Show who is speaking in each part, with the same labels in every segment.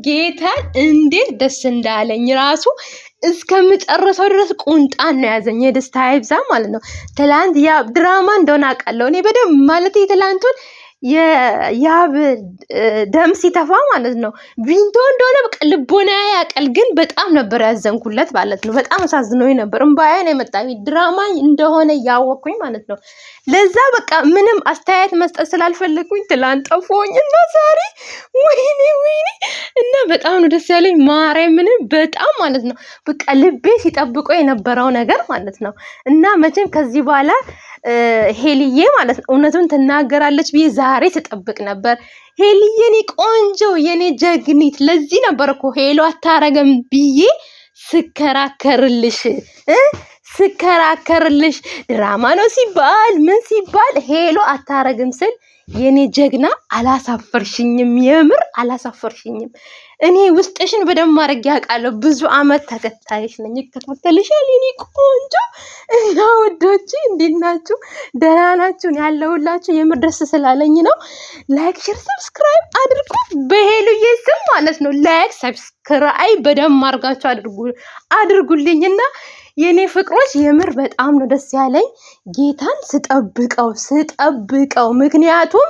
Speaker 1: ጌታን እንዴት ደስ እንዳለኝ ራሱ እስከምጨርሰው ድረስ ቁንጣን ነው ያዘኝ። የደስታ ይብዛ ማለት ነው። ትላንት ያ ድራማ እንደሆነ አውቃለሁ እኔ በደንብ ማለት ትላንቱን የያብ ደም ሲተፋ ማለት ነው ቪንቶ እንደሆነ በቃ ልቦና ያቀል ግን በጣም ነበር ያዘንኩለት ማለት ነው። በጣም አሳዝኖኝ ነበር። እምባዬ ነው የመጣኝ ድራማ እንደሆነ ያወቅኩኝ ማለት ነው። ለዛ በቃ ምንም አስተያየት መስጠት ስላልፈለኩኝ ትላንት ጠፎኝ እና ዛሬ ወይኔ እና በጣም ነው ደስ ያለኝ ማርያምን በጣም ማለት ነው። በቃ ልቤ ሲጠብቀው የነበረው ነገር ማለት ነው። እና መቼም ከዚህ በኋላ ሄልዬ ማለት ነው እውነቱን ትናገራለች ብዬ ዛሬ ተጠብቅ ነበር። ሄልዬ የኔ ቆንጆ የኔ ጀግኒት ለዚህ ነበር እኮ ሄሎ አታረገም ብዬ ስከራከርልሽ ድራማ ነው ሲባል ምን ሲባል ሄሎ አታረግም ስል የኔ ጀግና አላሳፈርሽኝም። የምር አላሳፈርሽኝም። እኔ ውስጥሽን በደም አድርጌ ያውቃለሁ። ብዙ አመት ተከታይሽ ነኝ፣ እከታተልሻለሁ የኔ ቆንጆ እና ወዶቼ እንዴት ናችሁ? ደህና ናችሁ? ያለሁላችሁ የምር ደስ ስላለኝ ነው። ላይክ ሼር ሰብስክራይብ አድርጉ። በሄሉዬ ስም ማለት ነው። ላይክ ሰብስክራይብ በደም አድርጋችሁ አድርጉልኝና የኔ ፍቅሮች የምር በጣም ነው ደስ ያለኝ ጌታን ስጠብቀው ምክንያቱም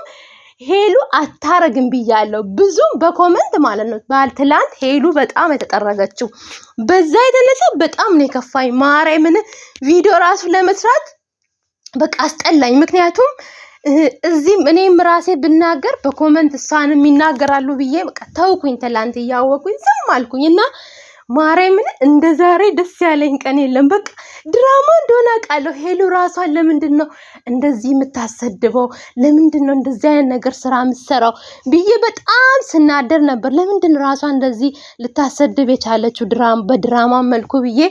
Speaker 1: ሄሉ አታረግም ብያለሁ። ብዙም በኮሜንት ማለት ነው ባልትላንት ሄሉ በጣም የተጠረገችው በዛ የተነሳ በጣም ነው የከፋኝ። ማርያምን ቪዲዮ ራሱ ለመስራት በቃ አስጠላኝ። ምክንያቱም እዚህም እኔም ራሴ ብናገር በኮሜንት እሷንም ይናገራሉ ብዬ በቃ ተውኩኝ። ትላንት እያወቁኝ ዝም አልኩኝና ማርያምን እንደ ዛሬ ደስ ያለኝ ቀን የለም። በቃ ድራማ እንደሆነ አውቃለሁ። ሄሉ ራሷን ለምንድን ነው እንደዚህ የምታሰድበው? ለምንድን ነው እንደዚህ አይነት ነገር ስራ የምትሰራው ብዬ በጣም ስናደር ነበር። ለምንድን ራሷን እንደዚህ ልታሰድብ የቻለችው በድራማ መልኩ ብዬ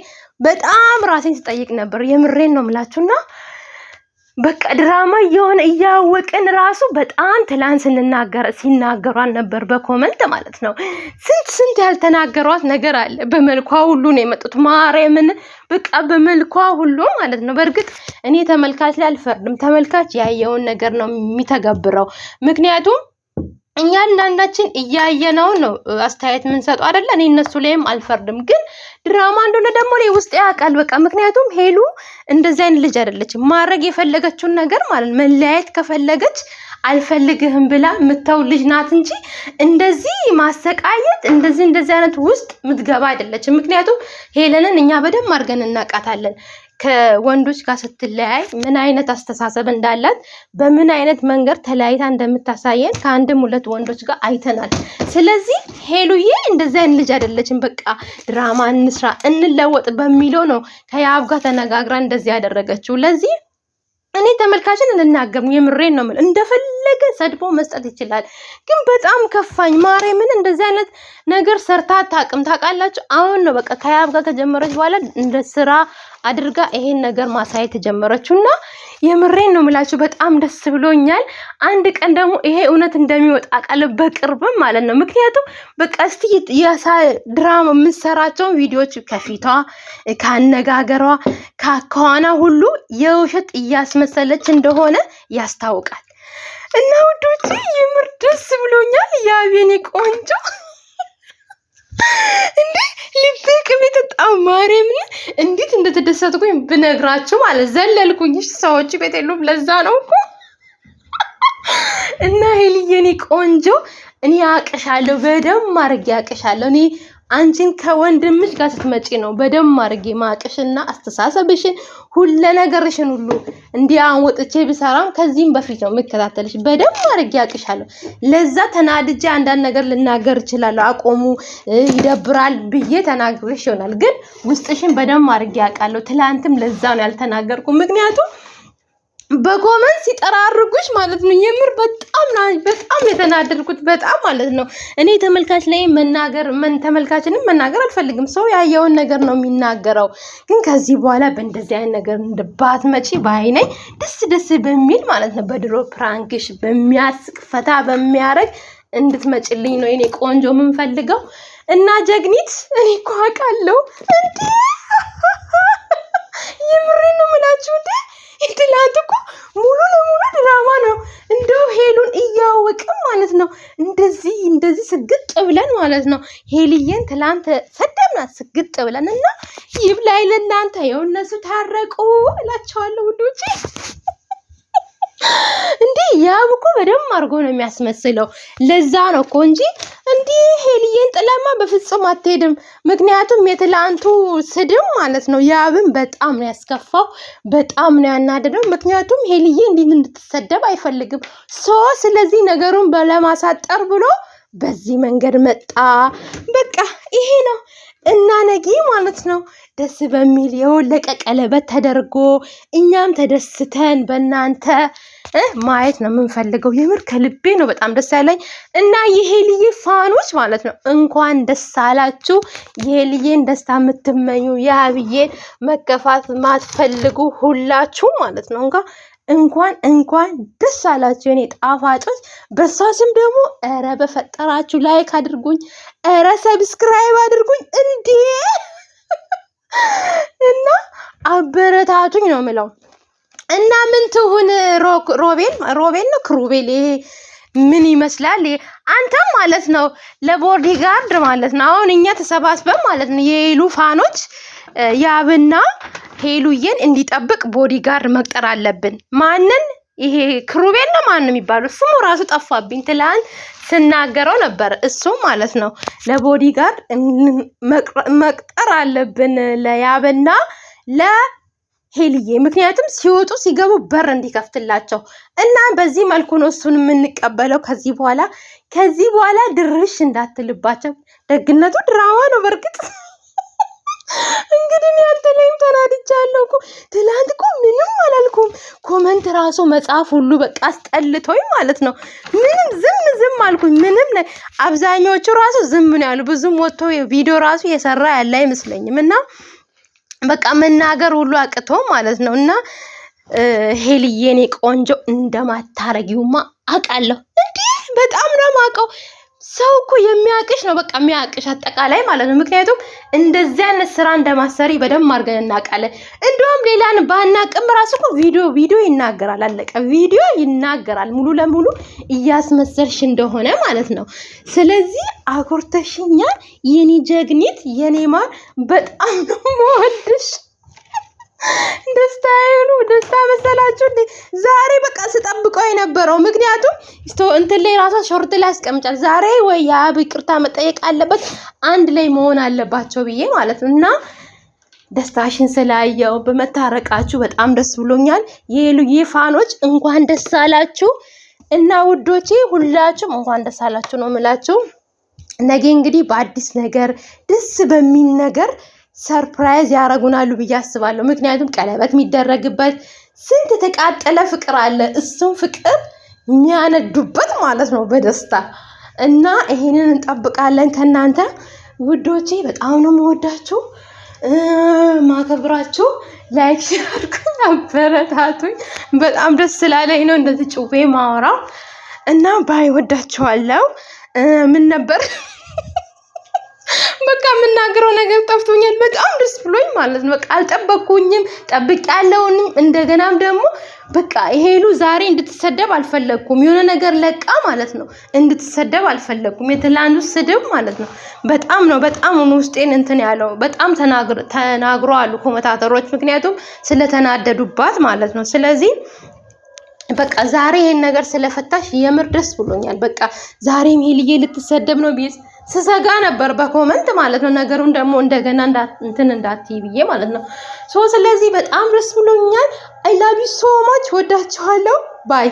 Speaker 1: በጣም ራሴን ስጠይቅ ነበር። የምሬን ነው የምላችሁና በቃ ድራማ እየሆነ እያወቅን ራሱ በጣም ትላንት ሲናገሯን ነበር በኮሜንት ማለት ነው። ስንት ያልተናገሯት ነገር አለ። በመልኳ ሁሉ ነው የመጡት። ማርያምን በቃ በመልኳ ሁሉ ማለት ነው። በእርግጥ እኔ ተመልካች ላይ አልፈርድም። ተመልካች ያየውን ነገር ነው የሚተገብረው። ምክንያቱም እኛ አንዳንዳችን እያየነው ነው አስተያየት ምን ሰጡ አይደለ? እኔ እነሱ ላይም አልፈርድም። ግን ድራማ እንደሆነ ደግሞ እኔ ውስጥ ያውቃል። በቃ ምክንያቱም ሄሉ እንደዚህ አይነት ልጅ አይደለችም። ማድረግ የፈለገችውን ነገር ማለት መለያየት ከፈለገች አልፈልግህም ብላ ምተው ልጅ ናት እንጂ እንደዚህ ማሰቃየት እንደዚህ አይነት ውስጥ ምትገባ አይደለችም። ምክንያቱም ሄለንን እኛ በደንብ አድርገን እናውቃታለን። ከወንዶች ጋር ስትለያይ ምን አይነት አስተሳሰብ እንዳላት በምን አይነት መንገድ ተለያይታ እንደምታሳየን ከአንድም ሁለት ወንዶች ጋር አይተናል። ስለዚህ ሄሉዬ እንደዚህ አይነት ልጅ አይደለችም። በቃ ድራማ እንስራ እንለወጥ በሚለው ነው ከያብ ጋር ተነጋግራ እንደዚህ ያደረገችው። ለዚህ እኔ ተመልካችን ልናገር የምሬን ነው ማለት እንደፈለገ ሰድቦ መስጠት ይችላል። ግን በጣም ከፋኝ። ማርያምን እንደዚህ አይነት ነገር ሰርታ አታውቅም። ታውቃላችሁ አሁን ነው በቃ ከያብ ጋር ከጀመረች በኋላ እንደ ስራ አድርጋ ይሄን ነገር ማሳየት ተጀመረችውና የምሬን ነው የምላችሁ በጣም ደስ ብሎኛል። አንድ ቀን ደግሞ ይሄ እውነት እንደሚወጣ ቃል በቅርብም ማለት ነው። ምክንያቱም በቃ እስቲ ድራማ የምትሰራቸው ቪዲዮዎች ከፊቷ ካነጋገሯ ካኳና ሁሉ የውሸት እያስመሰለች እንደሆነ ያስታውቃል። እና ውዶቼ የምር ደስ ብሎኛል። ያቤኔ ቆንጆ እንዴ ልቤ ቅቤ ተጣው። ማርያምን እንዴት እንደተደሰትኩኝ ብነግራችሁ ማለት ዘለልኩኝ። ሰዎች ቤት የሉም ለዛ ነው እኮ። እና ሄልዬ ቆንጆ እኔ አቅሻለሁ፣ በደም አድርጌ አቅሻለሁ። እኔ አንቺን ከወንድምሽ ጋር ስትመጪ ነው በደም አድርጌ ማቅሽና አስተሳሰብሽን ሁሉ ነገርሽን ሁሉ እንዲያን ወጥቼ ብሰራም ከዚህም በፊት ነው የምከታተልሽ። በደም አድርጌ አቅሻለሁ። ለዛ ተናድጄ አንዳንድ ነገር ልናገር እችላለሁ። አቆሙ ይደብራል ብዬ ተናግሬሽ ይሆናል። ግን ውስጥሽን በደም አድርጌ አውቃለሁ። ትላንትም ለዛ ነው ያልተናገርኩ። ምክንያቱም በኮመንት ሲጠራርጉሽ ማለት ነው። የምር በጣም የተናደድኩት በጣም ማለት ነው። እኔ ተመልካች ላይ ተመልካችንም መናገር አልፈልግም። ሰው ያየውን ነገር ነው የሚናገረው። ግን ከዚህ በኋላ በእንደዚህ አይነት ነገር ባትመጪ ባይነኝ ደስ በሚል ማለት ነው። በድሮ ፕራንክሽ በሚያስቅ ፈታ በሚያረግ እንድትመጪልኝ ነው የኔ ቆንጆ የምንፈልገው። እና ጀግኒት እኔ እኮ አውቃለሁ እንዴ የምሬን ነው የምላችሁ እንዴ ትላንት እኮ ሙሉ ለሙሉ ድራማ ነው። እንደው ሄሉን አይታወቅም ማለት ነው። እንደዚህ ስግጥ ብለን ማለት ነው ሄልዬን ትላንት ሰደብናት ስግጥ ብለን እና ይብላኝ ለእናንተ ይኸው እነሱ ታረቁ እላቸዋለሁ ውዶቼ። እንዴ ያብ እኮ በደም አድርጎ ነው የሚያስመስለው። ለዛ ነው እኮ እንጂ እንዴ ሄልዬን ጥለማ በፍጹም አትሄድም። ምክንያቱም የትላንቱ ስድብ ማለት ነው ያብን በጣም ነው ያስከፋው፣ በጣም ነው ያናደደው። ምክንያቱም ሄልዬ እንዲህ እንድትሰደብ አይፈልግም። ስለዚህ ነገሩን ለማሳጠር ብሎ በዚህ መንገድ መጣ። በቃ ይሄ ነው እና ነጊ ማለት ነው ደስ በሚል የወለቀ ቀለበት ተደርጎ እኛም ተደስተን በእናንተ ማየት ነው የምንፈልገው። የምር ከልቤ ነው በጣም ደስ ያለኝ እና የሄልዬ ፋኖች ማለት ነው እንኳን ደስ አላችሁ። የሄልዬን ደስታ የምትመኙ የአብዬን መከፋት ማትፈልጉ ሁላችሁ ማለት ነው እንኳን ደስ አላችሁ የኔ ጣፋጮች። በሷ ስም ደግሞ ኧረ በፈጠራችሁ ላይክ አድርጉኝ፣ ኧረ ሰብስክራይብ አድርጉኝ እንዴ እና አበረታቱኝ ነው የምለው። እና ምን ትሁን ሮቤል ነው ክሩቤል ይሄ ምን ይመስላል? አንተም ማለት ነው ለቦዲጋርድ ማለት ነው። አሁን እኛ ተሰባስበን ማለት ነው የሄሉ ፋኖች ያብና ሄሉዬን እንዲጠብቅ ቦዲጋርድ መቅጠር አለብን። ማንን? ይሄ ክሩቤል ነው ማን ነው የሚባለው? ስሙ ራሱ ጠፋብኝ። ትላንት ስናገረው ነበር። እሱ ማለት ነው ለቦዲጋርድ መቅጠር አለብን ለያብና ለሄልዬ። ምክንያቱም ሲወጡ ሲገቡ በር እንዲከፍትላቸው እና በዚህ መልኩ ነው እሱን የምንቀበለው። ከዚህ በኋላ ድርሽ እንዳትልባቸው። ደግነቱ ድራማ ነው በርግጥ እንግዲህ ያልተለይም ተናድቻለሁ እኮ ትላንት እኮ ምንም አላልኩም። ኮመንት ራሱ መጽሐፍ ሁሉ በቃ አስጠልቶኝ ማለት ነው ምንም ዝም አልኩኝ። አብዛኞቹ ራሱ ዝም ነው ያሉ። ብዙም ወጥቶ ቪዲዮ ራሱ የሰራ ያለ አይመስለኝም እና በቃ መናገር ሁሉ አቅቶ ማለት ነው። እና ሄልዬ እኔ ቆንጆ እንደማታረጊውማ አውቃለሁ። እንዴ በጣም ነው የማውቀው። ሰው እኮ የሚያቅሽ ነው በቃ የሚያቅሽ አጠቃላይ ማለት ነው። ምክንያቱም እንደዚህ አይነት ስራ እንደማሰሪ በደንብ አድርገን እናውቃለን። እንደውም ሌላን ባናቅም ራሱ እኮ ቪዲዮ ይናገራል። አለቀ። ቪዲዮ ይናገራል ሙሉ ለሙሉ እያስመሰልሽ እንደሆነ ማለት ነው። ስለዚህ አኮርተሽኛል የኔ ጀግኒት የኔ ማር፣ በጣም ነው የምወድሽ። ደስታ መሰላችሁ እንዴ? ዛሬ በቃ ስጠብቀው የነበረው ምክንያቱም እንትን ላይ ራሷ ሾርት ላይ አስቀምጫል። ዛሬ ወይ ያብ ይቅርታ መጠየቅ አለበት አንድ ላይ መሆን አለባቸው ብዬ ማለት ነው። እና ደስታሽን ስላየው በመታረቃችሁ በጣም ደስ ብሎኛል። የሄሉዬ ፋኖች እንኳን ደስ አላችሁ እና ውዶቼ ሁላችሁም እንኳን ደስ አላችሁ ነው የምላችሁ። ነገ እንግዲህ በአዲስ ነገር ደስ በሚል ነገር ሰርፕራይዝ ያረጉናሉ ብዬ አስባለሁ። ምክንያቱም ቀለበት የሚደረግበት ስንት የተቃጠለ ፍቅር አለ። እሱም ፍቅር የሚያነዱበት ማለት ነው በደስታ እና ይሄንን እንጠብቃለን ከናንተ ውዶቼ። በጣም ነው የምወዳችሁ ማከብራችሁ። ላይክ ሼር አበረታቱኝ። በጣም ደስ ስላለኝ ነው እንደዚህ ጩቤ ማወራው እና ባይወዳችኋለሁ። ምን ነበር በቃ የምናገረው ነገር ጠፍቶኛል። በጣም ደስ ብሎኝ ማለት ነው። በቃ አልጠበቅኩኝም፣ ጠብቄያለሁኝ። እንደገናም ደግሞ በቃ ሄሉ ዛሬ እንድትሰደብ አልፈለኩም። የሆነ ነገር ለቃ ማለት ነው እንድትሰደብ አልፈለኩም። የትላንቱ ስድብ ማለት ነው በጣም ውስጤን እንትን ያለው በጣም ተናግሮ አሉ ኮመንታተሮች፣ ምክንያቱም ስለተናደዱባት ማለት ነው። ስለዚህ በቃ ዛሬ ይሄን ነገር ስለፈታሽ የምር ደስ ብሎኛል። በቃ ዛሬም ሄልዬ ልትሰደብ ነው ቢስ ስሰጋ ነበር በኮመንት ማለት ነው። ነገሩን ደግሞ እንደገና እንዳትይ ብዬ ማለት ነው። ስለዚህ በጣም ደስ ብሎኛል። አይ ላቭ ዩ ሶ ማች። ወዳችኋለሁ። ባይ